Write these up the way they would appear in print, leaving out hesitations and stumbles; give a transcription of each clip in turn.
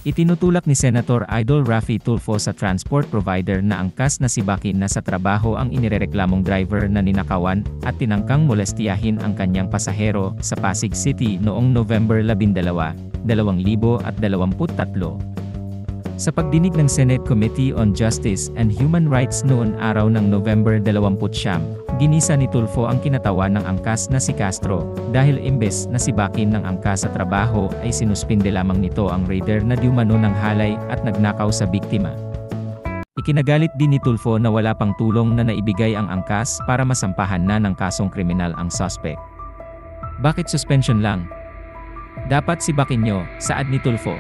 Itinutulak ni Senator Idol Raffy Tulfo sa transport provider na angkas na si Baki na sa trabaho ang inirereklamong driver na ninakawan at tinangkang molestiyahin ang kanyang pasahero sa Pasig City noong November 12, 2023. Sa pagdinig ng Senate Committee on Justice and Human Rights noon araw ng November 20, ginisa ni Tulfo ang kinatawan ng angkas na si Castro, dahil imbes na sibakin ng angkas sa trabaho ay sinuspinde lamang nito ang raider na diumano ng halay at nagnakaw sa biktima. Ikinagalit din ni Tulfo na wala pang tulong na naibigay ang angkas para masampahan na ng kasong kriminal ang suspect. Bakit suspension lang? Dapat sibakin nyo, saad ni Tulfo.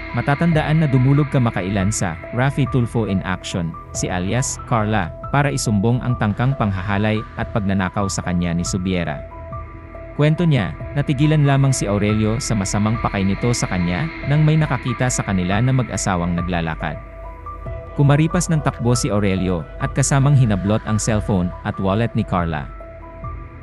Matatandaan na dumulog kamakailan sa Raffy Tulfo in Action, si alias Carla, para isumbong ang tangkang panghahalay at pagnanakaw sa kanya ni Subiera. Kwento niya, natigilan lamang si Aurelio sa masamang pakay nito sa kanya nang may nakakita sa kanila na mag-asawang naglalakad. Kumaripas ng takbo si Aurelio at kasamang hinablot ang cellphone at wallet ni Carla.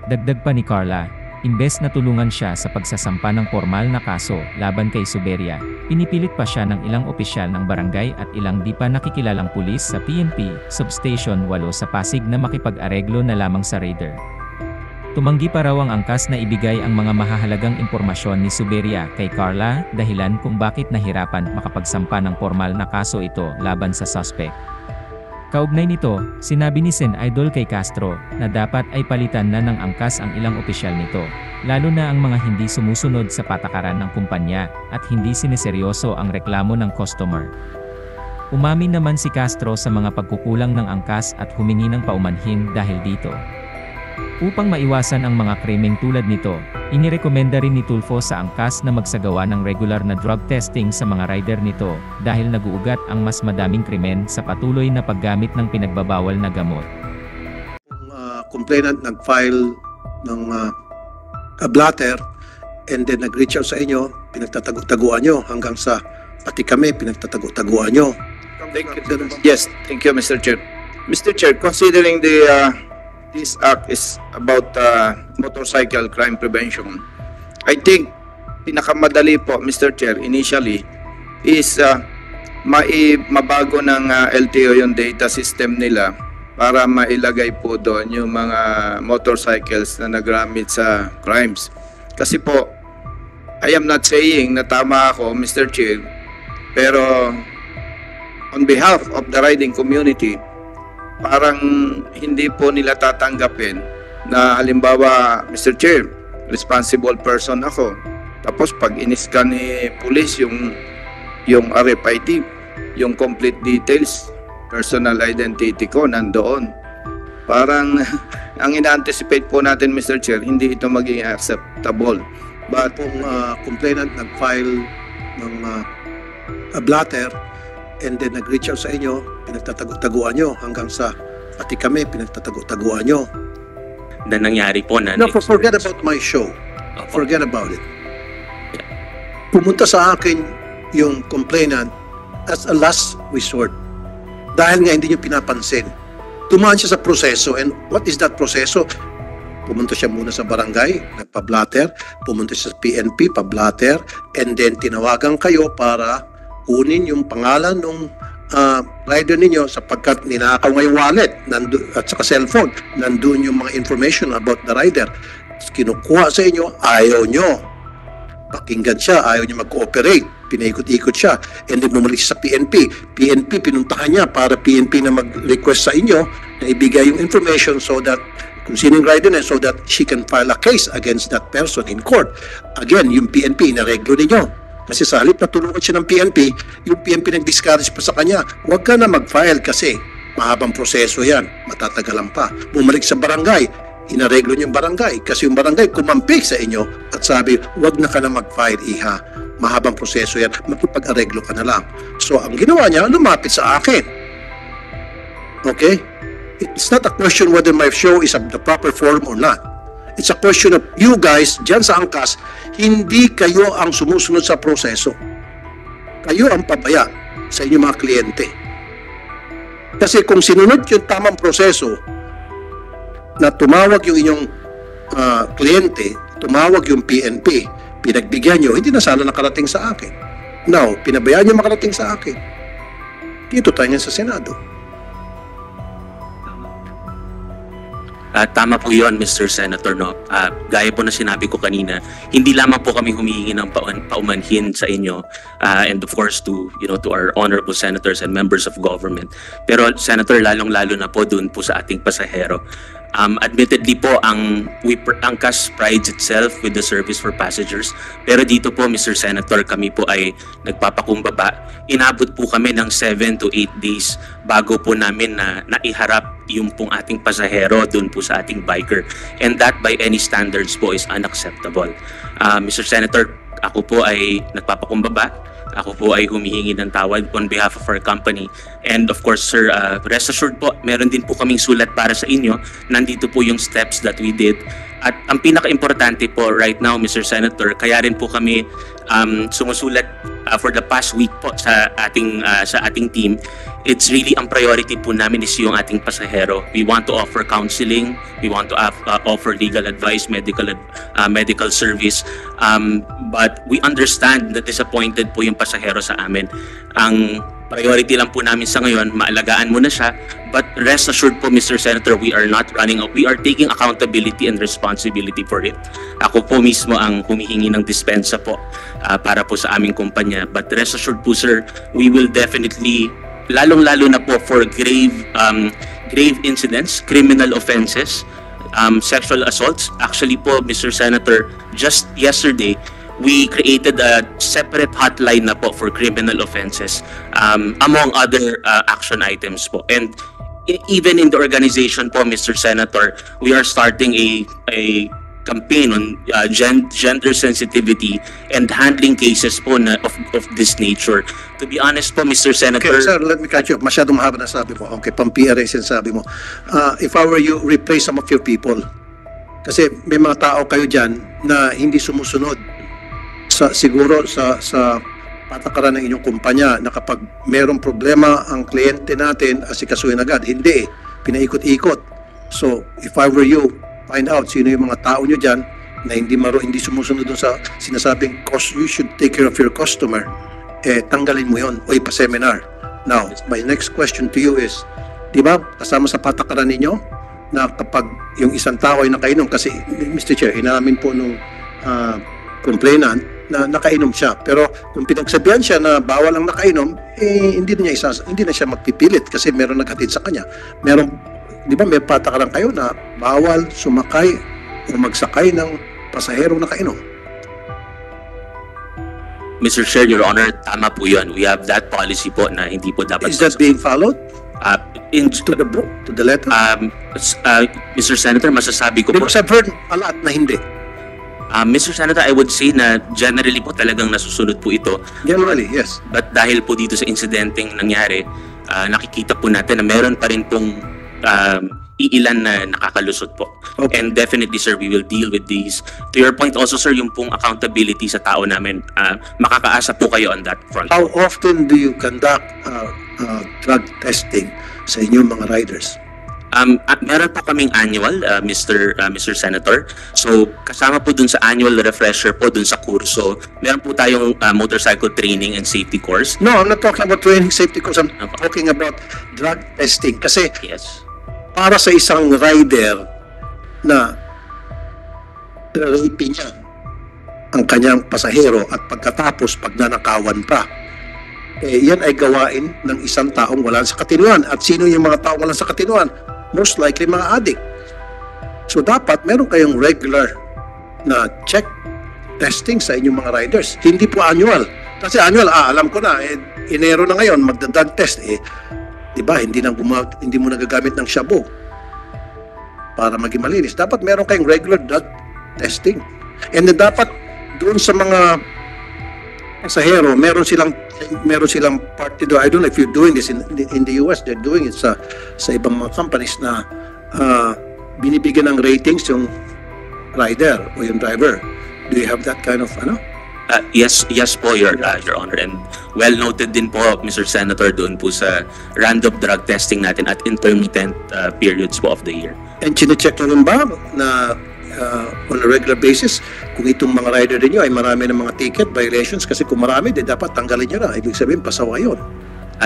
Dagdag pa ni Carla, imbes na tulungan siya sa pagsasampa ng formal na kaso laban kay Suberia, pinipilit pa siya ng ilang opisyal ng barangay at ilang di pa nakikilalang pulis sa PNP Substation 8 sa Pasig na makipag-areglo na lamang sa raider. Tumanggi pa raw ang angkas na ibigay ang mga mahahalagang impormasyon ni Suberia kay Carla, dahilan kung bakit nahirapan makapagsampa ng formal na kaso ito laban sa suspect. Kaugnay nito, sinabi ni Sen Idol kay Castro na dapat ay palitan na ng angkas ang ilang opisyal nito, lalo na ang mga hindi sumusunod sa patakaran ng kumpanya at hindi sineseryoso ang reklamo ng customer. Umamin naman si Castro sa mga pagkukulang ng angkas at humingi ng paumanhin dahil dito. Upang maiwasan ang mga krimeng tulad nito, inirekomenda rin ni Tulfo sa angkas na magsagawa ng regular na drug testing sa mga rider nito dahil naguugat ang mas madaming krimen sa patuloy na paggamit ng pinagbabawal na gamot. Complainant nag-file ng blatter and then nag-reach out sa inyo, pinagtatago-taguan nyo hanggang sa pati kami pinagtatago-taguan nyo. Yes, thank you, Mr. Chair. Mr. Chair, considering this act is about motorcycle crime prevention, I think pinakamadali po, Mr. Chair, initially is mabago ng LTO yung data system nila para mailagay po doon yung mga motorcycles na nagamit sa crimes. Kasi po, I am not saying na tama ako, Mr. Chair, pero on behalf of the riding community, parang hindi po nila tatanggapin na halimbawa, Mr. Chair, responsible person ako. Tapos pag in-scan ni police yung RFID, yung complete details, personal identity ko nandoon. Parang ang ina-anticipate po natin, Mr. Chair, hindi ito maging acceptable. But kung complainant nag-file ng blatter and then nag-reach out sa inyo, pinagtatago-taguan nyo hanggang sa pati kami pinagtatago-taguan nyo. Na nangyari po na... No, forget about my show. Forget about it. Pumunta sa akin yung complainant as a last resort. Dahil nga hindi nyo pinapansin. Tumaan siya sa proseso. And what is that proseso? Pumunta siya muna sa barangay, nagpa-blatter. Pumunta siya sa PNP, pa-blatter. And then tinawagan kayo para kunin yung pangalan ng rider ninyo sapagkat ninakaw nga yung wallet at saka cellphone. Nandun yung mga information about the rider. Kinukuha sa inyo, ayaw nyo. Pakinggan siya, ayaw nyo mag-cooperate. Pinaikot-ikot siya. And then bumalik siya sa PNP. PNP, pinuntahan niya para PNP na mag-request sa inyo na ibigay yung information so that kung sinong rider na so that she can file a case against that person in court. Again, yung PNP, inareglo ninyo. Kasi sa halip na tulungan siya ng PNP, yung PNP nag-discourage pa sa kanya, huwag ka na mag-file kasi mahabang proseso yan, matatagalan pa. Bumalik sa barangay, inareglo niyo yung barangay kasi yung barangay kumampi sa inyo at sabi, huwag na ka na mag-file, iha. Mahabang proseso yan, makipag-areglo ka na lang. So, ang ginawa niya, lumapit sa akin. Okay? It's not a question whether my show is the proper form or not. It's a question of you guys, dyan sa angkas, hindi kayo ang sumusunod sa proseso. Kayo ang pabaya sa inyong mga kliyente. Kasi kung sinunod yung tamang proseso, na tumawag yung inyong kliyente, tumawag yung PNP, pinagbigyan nyo, hindi na sana nakarating sa akin. Now, pinabayaan niyo makarating sa akin. Dito tayo ngayon sa Senado. Tama po yun, Mr. Senator. No? Gaya po na sinabi ko kanina, hindi lamang po kami humihingi ng paumanhin sa inyo and of course to our honorable senators and members of government. Pero Senator, lalong-lalo na po doon po sa ating pasahero. Admittedly po, ang CAS prides itself with the service for passengers. Pero dito po, Mr. Senator, kami po ay nagpapakumbaba. Inabot po kami ng 7 to 8 days bago po namin na naiharap yung pong ating pasahero doon po sa ating biker. And that by any standards po is unacceptable. Mr. Senator, ako po ay nagpapakumbaba. Ako po ay humihingi ng tawad on behalf of our company. And of course, sir, rest assured po, meron din po kaming sulat para sa inyo. Nandito po yung steps that we did. At ang pinaka-importante po right now, Mr. Senator, kaya rin po kami sumusulat for the past week po sa ating team. It's really ang priority po namin is yung ating pasahero. We want to offer counseling, we want to offer legal advice, medical service. But we understand that disappointed po yung pasahero sa amin. Ang priority lang po namin sa ngayon, maalagaan mo na siya. But rest assured po, Mr. Senator, we are not running out. We are taking accountability and responsibility for it. Ako po mismo ang humihingi ng dispensa po para po sa aming kumpanya. But rest assured po, sir, we will definitely, lalong-lalo na po for grave incidents, criminal offenses, sexual assaults. Actually po, Mr. Senator, just yesterday, we created a separate hotline na po for criminal offenses, among other action items po. And even in the organization po, Mr. Senator, we are starting a campaign on gender sensitivity and handling cases po of this nature. To be honest po, Mr. Senator... Okay, sir, let me catch you up. Masyadong mahaba na sabi mo. Okay, pang-PR yung sinasabi mo. If I were you, replace some of your people. Kasi may mga tao kayo dyan na hindi sumusunod siguro sa patakaran ng inyong kumpanya na kapag mayroong problema ang kliyente natin, asikasuhin agad. Hindi eh. Pinaikot-ikot. So, if I were you, find out sino yung mga tao nyo dyan na hindi sumusunod dun sa sinasabing you should take care of your customer. Tanggalin mo yun o ipa-seminar. Now, my next question to you is, di ba, kasama sa patakaran ninyo na kapag yung isang tao ay nakainom, kasi Mr. Chair, inamin po nung complainant na nakainom siya. Pero kung pinagsabihan siya na bawal ang nakainom, hindi na siya magpipilit kasi meron naghatid sa kanya. Meron, di ba, may patakaran kayo na bawal sumakay o magsakay ng pasaherong nakainom. Mr. Chair, Your Honor, tama po yun. We have that policy po na hindi po dapat... Is that being followed? To the book, to the letter? Mr. Senator, masasabi ko po... Because I've heard a lot na hindi. Mr. Senator, I would say na generally po talagang nasusunod po ito. Generally, yes. But dahil po dito sa insidenteng nangyari, nakikita po natin na meron pa rin pong iilan na nakakalusot po. Okay. And definitely, sir, we will deal with these. To your point also, sir, yung pong accountability sa tao namin, makakaasa po kayo on that front. How often do you conduct drug testing sa inyong mga riders? Meron po kaming annual, Mr. Senator. So, kasama po dun sa annual refresher po dun sa kurso, meron po tayong motorcycle training and safety course. No, I'm not talking about training safety course. I'm talking about drug testing. Kasi Yes. para sa isang rider na rape niya ang kanyang pasahero at pagkatapos pagnanakawan pa, yan ay gawain ng isang taong wala sa katinuan. At sino yung mga taong wala sa katinuan? Most likely mga addict. So dapat meron kayong regular na check testing sa inyong mga riders. Hindi po annual. Kasi annual, alam ko na, Enero na ngayon, magda-drug test. Diba, hindi mo nagagamit ng shabu para maging malinis. Dapat meron kayong regular drug testing. And then dapat doon sa mga pasahero, meron silang party do. I don't know if you're doing this in the US. They're doing it sa ibang mga companies na binibigyan ng ratings yung rider o yung driver. Do you have that kind of Yes po, Your Honor. And well noted din po, Mr. Senator, doon po sa random drug testing natin at intermittent periods po of the year. And chinecheck na rin ba na on a regular basis kung itong mga rider ninyo ay marami ng mga ticket violations, kasi kung marami, dapat tanggalin nyo na. Ibig sabihin, pasawa yun.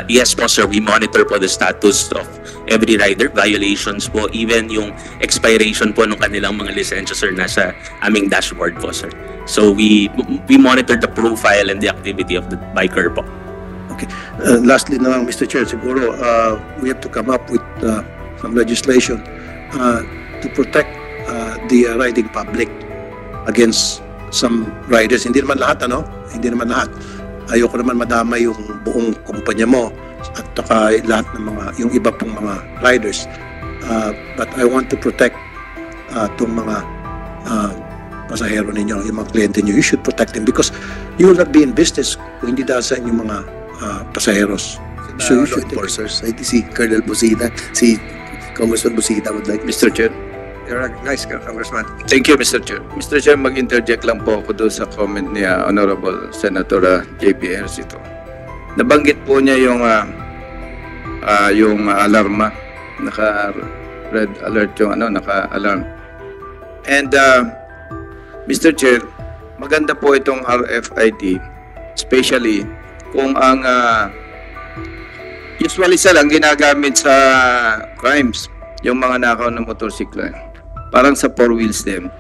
Yes po sir, we monitor po the status of every rider, violations po, even yung expiration po ng kanilang mga lisensya sir, nasa aming dashboard po sir. So we monitor the profile and the activity of the biker po. Okay. Lastly na lang, Mr. Chair, siguro we have to come up with some legislation to protect the riding public against some riders. Hindi naman lahat, ano? Hindi naman lahat. Ayoko naman madama yung buong kumpanya mo at saka lahat ng mga, yung iba pong mga riders. But I want to protect itong mga pasahero ninyo, yung mga kliyente nyo. You should protect them because you will not be in business kung hindi dahil sa inyong mga pasaheros. So you should enforcers. I think si Colonel Busita, si Congressman Busita would like. Mr. Chair. You're nice, Congressman. Thank you, Mr. Chair. Mr. Chair, mag-interject lang po ako doon sa comment ni Honorable Senator J.B. Ejercito. Nabanggit po niya yung alarma, naka-red alert yung naka-alarm. And Mr. Chair, maganda po itong RFID, especially kung ang usually sa lang ginagamit sa crimes, yung mga nakaw ng motorsiklo. Parang sa four wheels din.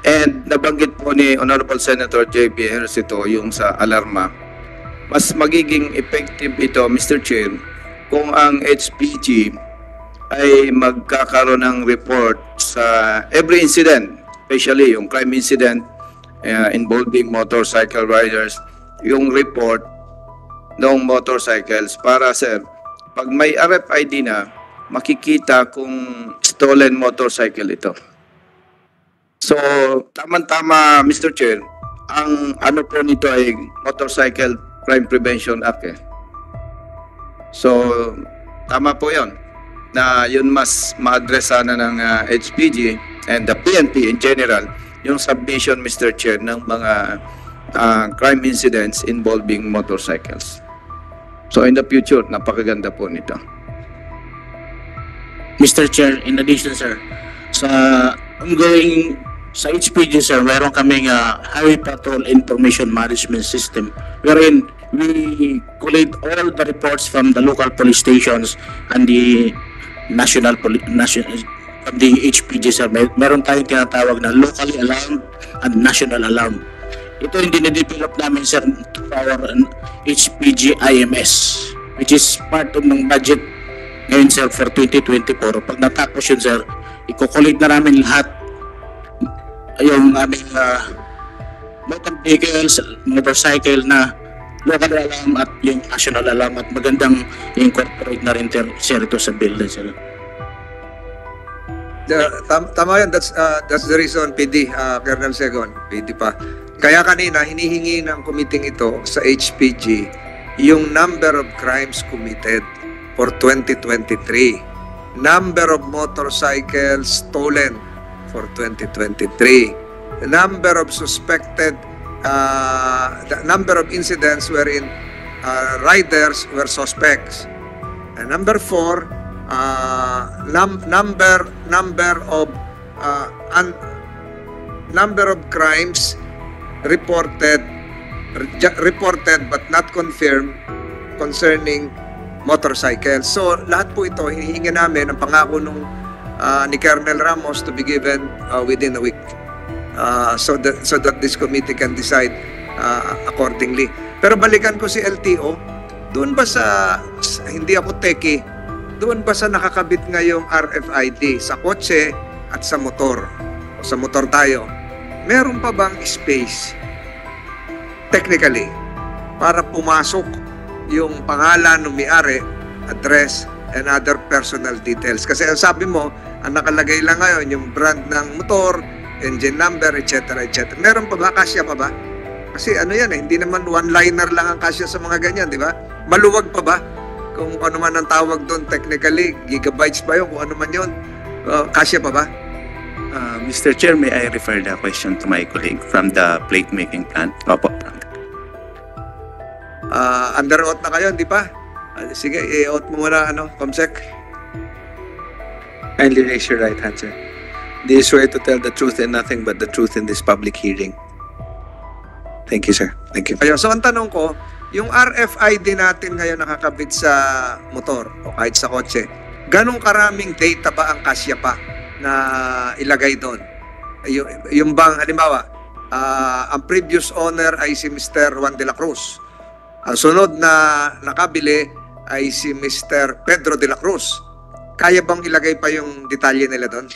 And nabanggit po ni Honorable Senator J.B. Ejercito yung sa alarma. Mas magiging effective ito, Mr. Chair, kung ang HPG ay magkakaroon ng report sa every incident, especially yung crime incident involving motorcycle riders, yung report ng motorcycles para, sir, pag may RFID na, makikita kung stolen motorcycle ito. So, tama-tama, Mr. Chair, ang ano po nito ay Motorcycle Crime Prevention Act. So, tama po yon na yun mas ma-address sana ng HPG and the PNP in general, yung submission, Mr. Chair, ng mga crime incidents involving motorcycles. So, in the future, napakaganda po nito. Mr. Chair, in addition, sir, sa ongoing sa HPG, sir, meron kaming Highway Patrol Information Management System wherein we collate all the reports from the local police stations and the national from the HPG, sir. Meron tayong tinatawag na locally alarmed and national alarm. Ito yung dinidevelop namin, sir, to our HPG IMS, which is part of ng budget ngayon, sir, for 2024. Pag natapos yun, sir, i-collate na namin lahat yung aming motor vehicles, motorcycle na local alarm at yung national alarm, at magandang incorporate na rin, sir, ito sa bill, sir. Tama yan. That's the reason, PD, Colonel Segon, PD pa. Kaya kanina, hinihingi ng committee ito sa HPG yung number of crimes committed for 2023, number of motorcycles stolen for 2023, the number of suspected, the number of incidents wherein riders were suspects, and number 4, number of crimes reported but not confirmed concerning motorcycles. So, lahat po ito, hinihingi namin ang pangako ni Colonel Ramos to be given within a week so that this committee can decide accordingly. Pero balikan ko si LTO, doon ba sa hindi ako techie, doon ba sa nakakabit ngayong RFID sa kotse at sa motor, o sa motor tayo, meron pa bang space technically para pumasok yung pangalan ng may-ari, address, and other personal details? Kasi ang sabi mo, ang nakalagay lang ngayon yung brand ng motor, engine number, etc. etc. Meron pa ba? Kasya pa ba? Kasi ano yan hindi naman one-liner lang ang kasya sa mga ganyan, di ba? Maluwag pa ba? Kung ano man ang tawag doon technically, gigabytes ba yun, kung ano man yun, kasya pa ba? Mr. Chair, may I refer the question to my colleague from the plate making plant? Opo. Under oath na kayo, di ba? Sige, i-oath mo muna, Comsec. Kindly raise your right hand, sir. This way to tell the truth and nothing but the truth in this public hearing. Thank you, sir. Thank you. Ayun, so ang tanong ko, yung RFID natin ngayon nakakabit sa motor o kahit sa kotse, ganong karaming data ba ang kasya pa na ilagay doon? Yung bang, halimbawa, ang previous owner ay si Mr. Juan de la Cruz. Ang sunod na nakabili ay si Mr. Pedro de la Cruz. Kaya bang ilagay pa yung detalye nila doon?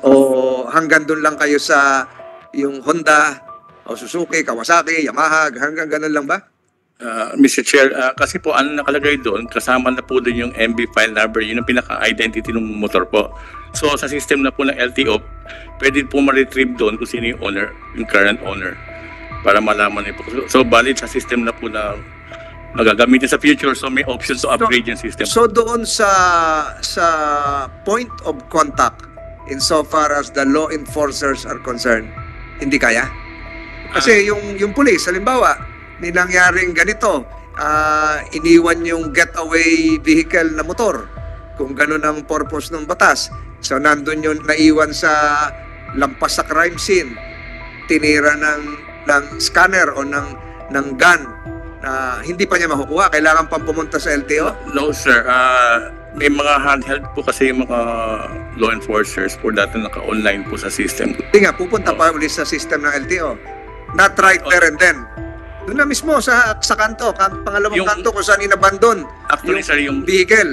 O hanggang doon lang kayo sa yung Honda, o Suzuki, Kawasaki, Yamaha, hanggang ganun lang ba? Mr. Chair, kasi po ano nakalagay doon, kasama na po doon yung MB file number, yun ang pinaka-identity ng motor po. So sa system na po ng LTO, pwede po ma-retrieve doon kung sino yung owner, yung current owner, para malaman niyo po. So valid sa system na po na magagamitin sa future, so may option to upgrade yung system. So doon sa point of contact, insofar as the law enforcers are concerned, hindi kaya? Kasi yung police, halimbawa, may nangyaring ganito, iniwan yung getaway vehicle na motor, kung gano'n ang purpose ng batas. So nandun yung naiwan sa lampas sa crime scene, tinira ng scanner o ng gun, hindi pa niya makukuha, kailangan pang pumunta sa LTO? No sir, may mga handheld po kasi yung mga law enforcers po dati naka-online po sa system. Hindi nga, pupunta pa ulit sa system ng LTO. Not right there and then. Doon na mismo sa kanto, pangalawang kanto kung saan inabandon Actually sir, yung vehicle.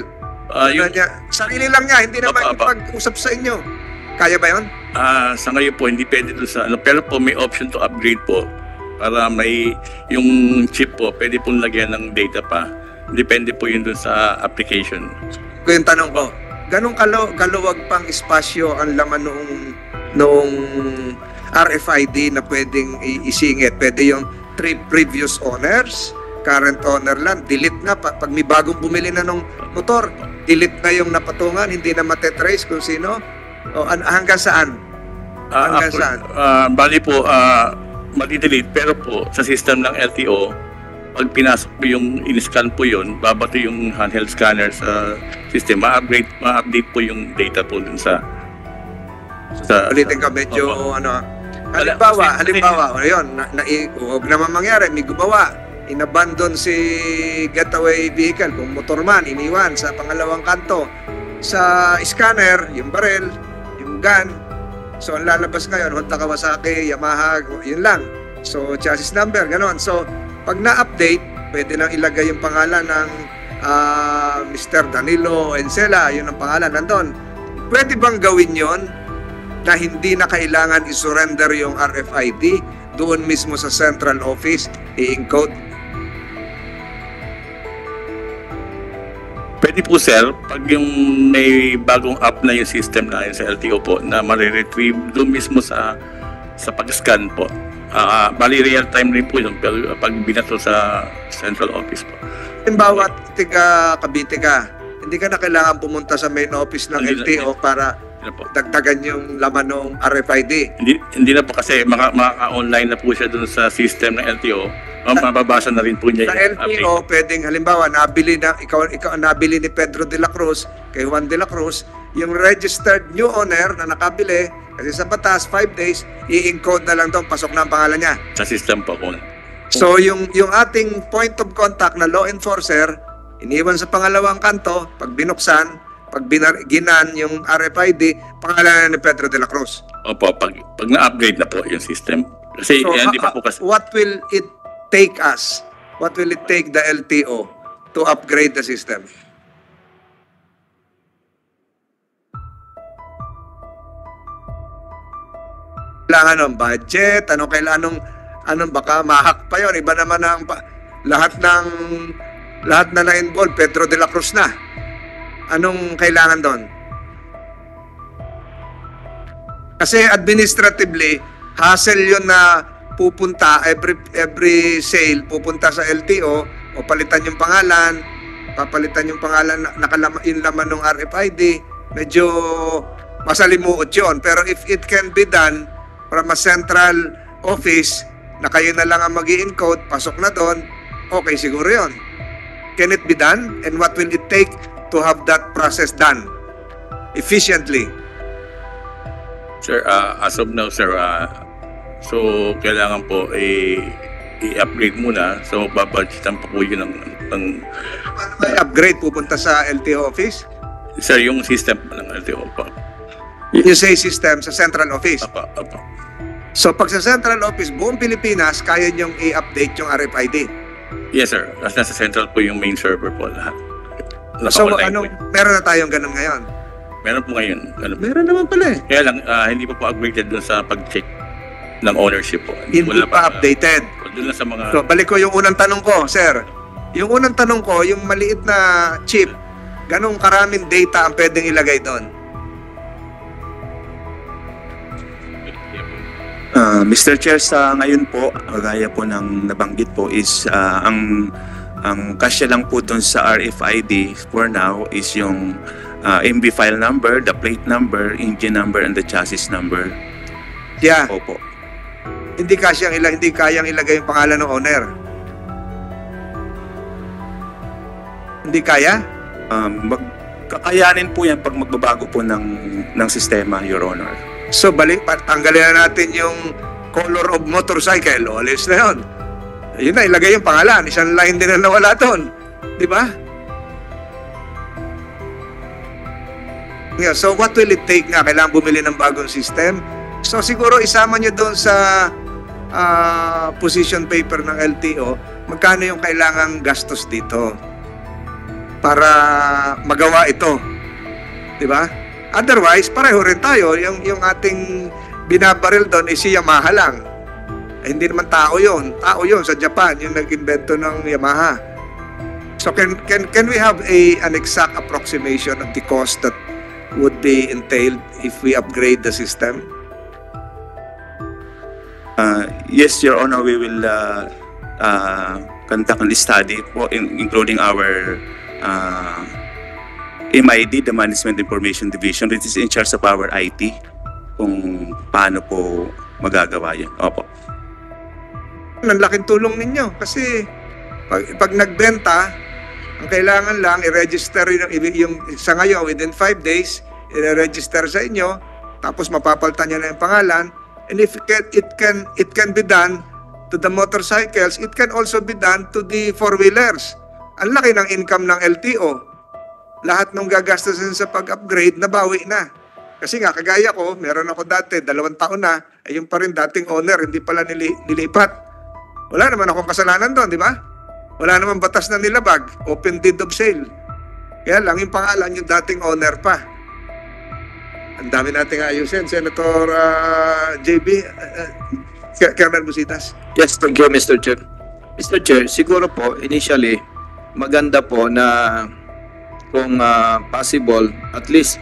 yung Sarili lang niya, hindi naman ipag-usap sa inyo. Kaya ba yun? sa ngayon po hindi pwede doon sa ano, pero po may option to upgrade po para may yung chip po pwede pong lagyan ng data pa. Depende po yun doon sa application. Kung yung tanong ko, ganong kaluwag pang espasyo ang laman noong RFID na pwedeng isingit? Pwede yung 3 previous owners, current owner lang, delete na. Pag may bagong bumili na ng motor, delete na yung napatungan, hindi na matetrace kung sino. O, hanggang saan? Hanggang saan? Bali po, mati-delete, pero po sa system ng LTO, pag pinasok po yung in-scan po yun, babato yung handheld scanner sa system, ma-update po yung data po dun sa ulitin ka medyo halimbawa, yun, huwag naman mangyari, may gumawa, inabandon si getaway vehicle, kung motorman, iniwan sa pangalawang kanto, sa scanner, yung barrel, yung gun, so ang lalabas ngayon, Honda, Kawasaki, Yamaha, yun lang, so chassis number, ganon, so pag na-update, pwede lang ilagay yung pangalan ng Mr. Danilo Encela, yun ang pangalan nandun. Pwede bang gawin yon na hindi na kailangan i-surrender yung RFID doon mismo sa central office, i-encode? Pwede po sir, pag yung may bagong app na yung system na yun sa LTO po na mariretrieve doon mismo sa pag-scan po. Bali real time rin po yun pag binato sa central office po. Halimbawa, tiga Cavite ka, hindi ka na kailangan pumunta sa main office ng LTO para dagdagan yung laman ng RFID. Hindi na po kasi maka-online na po siya dun sa system ng LTO. Mababasa na rin po niya. Sa LTO, pwedeng halimbawa, ikaw nabili ni Pedro de la Cruz, kay Juan de la Cruz, yung registered new owner na nakabili, kasi sa batas, 5 days, i-encode na lang doon, pasok na ang pangalan niya. Sa system po. So, yung ating point of contact na law enforcer, iniwan sa pangalawang kanto, pag binuksan, pag ginan yung RFID, pangalan ni Pedro de la Cruz. Opo, pag na-upgrade na po yung system. Kasi so, hindi pa po kasi. What will it take us? What will it take the LTO to upgrade the system? Kailangan ng budget, baka mahak pa yon. Iba naman ang lahat na na-involve, Pedro de la Cruz na. Anong kailangan doon? Kasi administratively, hassle yun na pupunta, every sale, pupunta sa LTO, o palitan yung pangalan, papalitan yung pangalan, yung laman ng RFID, medyo masalimuot yun. Pero if it can be done from a central office, na kayo na lang ang mag-i-encode, pasok na doon, okay, siguro yun. Can it be done? And what will it take to have that process done efficiently? Sir, as of now, sir, so kailangan po i-upgrade muna. So, babudgetan pa po yun ng May upgrade pupunta sa LTO office? sir, yung system ng LTO po. You say system sa central office. Apa. So pag sa central office, buong Pilipinas, kaya niyong i-update yung RFID. Yes, sir. Kasi nasa central po yung main server po lahat. So Naka-online meron na tayong ganun ngayon? Meron po ngayon. Meron naman pala eh. Kaya lang, hindi pa po upgraded dun sa pag-check ng ownership po. Hindi pa updated. Doon lang sa mga... So balik ko yung unang tanong ko, sir. Yung unang tanong ko, yung maliit na chip, ganong karaming data ang pwedeng ilagay doon? Mr. Chair, sa ngayon po, gaya po ng nabanggit po is ang kasya lang po dun sa RFID for now is yung MB file number, the plate number, engine number, and the chassis number. Yeah. Opo. Hindi kayang ilagay yung pangalan ng owner. Hindi kaya? Kakayanin po yan pag magbabago po ng sistema, Your Honor. So tanggalin na natin yung color of motorcycle. O, alis na yun. Yun na, ilagay yung pangalan. Isang line din na nawala doon. Di ba? Yeah, so what will it take nga? Kailangan bumili ng bagong system. So siguro isama nyo doon sa position paper ng LTO, magkano yung kailangang gastos dito para magawa ito. Di ba? Otherwise, pareho rin tayo. Yung ating binabaril doon is si Yamaha lang. Hindi naman tao yon. Tao yon sa Japan, yung nag-invento ng Yamaha. So can we have an exact approximation of the cost that would be entailed if we upgrade the system? Yes, Your Honor, we will conduct a study po, including our MID, the Management Information Division, which is in charge of our IT, kung paano po magagawa yun. Opo. Ang laking tulong ninyo kasi pag nagbenta, ang kailangan lang i-register yung sa ngayon within 5 days, i-register sa inyo, tapos mapapalitan niya na yung pangalan. And if it can be done to the motorcycles, it can also be done to the four-wheelers. Ang laki ng income ng LTO. Lahat ng gagastusin sa pag-upgrade, nabawi na. Kasi nga, kagaya ko, meron ako dati, 2 taon na, ay yung pa rin dating owner, hindi pala nilipat. Wala naman akong kasalanan doon, di ba? Wala naman batas na nilabag, open deed of sale. Kaya lang, yung pangalan, yung dating owner pa. Ang dami nating ayusin. Senator JB, Colonel Busitas. Yes, thank you, Mr. Chair. Mr. Chair, siguro po, initially, maganda po na kung possible, at least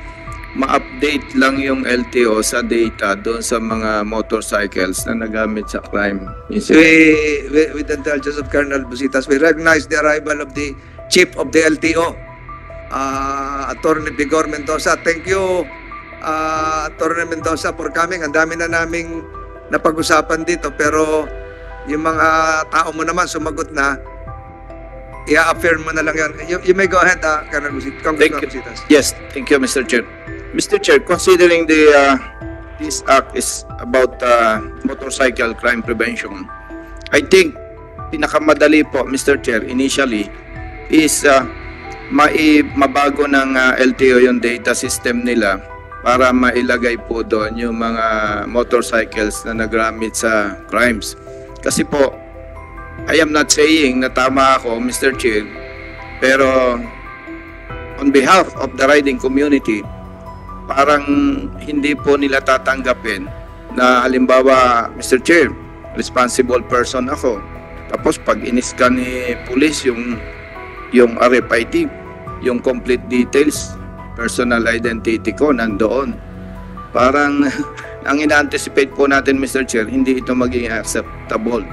ma-update lang yung LTO sa data doon sa mga motorcycles na nagamit sa crime incident. With the intelligence of Colonel Busitas, we recognize the arrival of the chief of the LTO, Attorney Vigor Mendoza. Thank you, Attorney Mendoza, for coming. Ang dami na naming napag-usapan dito, pero yung mga tao mo naman sumagot na, i-affirm mo na lang yan. You may go ahead, Colonel Busitas. Yes, thank you, Mr. Chair. Mr. Chair, considering this act is about motorcycle crime prevention, I think pinakamadali po, Mr. Chair, initially is mabago ng LTO yung data system nila para mailagay po doon yung mga motorcycles na nagamit sa crimes. Kasi po, I am not saying na tama ako, Mr. Chair, pero on behalf of the riding community, parang hindi po nila tatanggapin na halimbawa, Mr. Chair, responsible person ako. Tapos pag in-scan ni police yung RFID, yung complete details, personal identity ko nandoon. Parang ang ina-anticipate po natin, Mr. Chair, hindi ito maging acceptable.